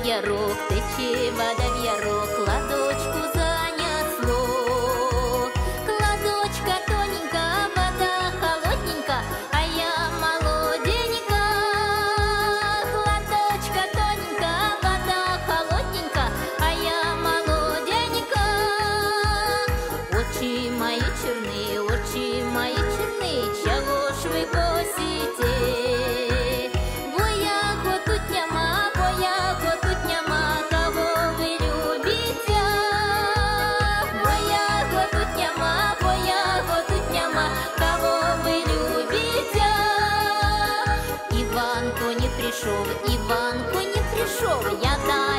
ярок, тече вода в ярок, ладочку занесло. Кладочка тоненька, вода холодненька, а я молоденька. Кладочка тоненька, вода холодненька, а я молоденька. Очи мои черные, чего ж вы косите? Бо я тут няма, кого вы любите? Бо я тут няма, кого вы любите? Иванку не пришел, я дай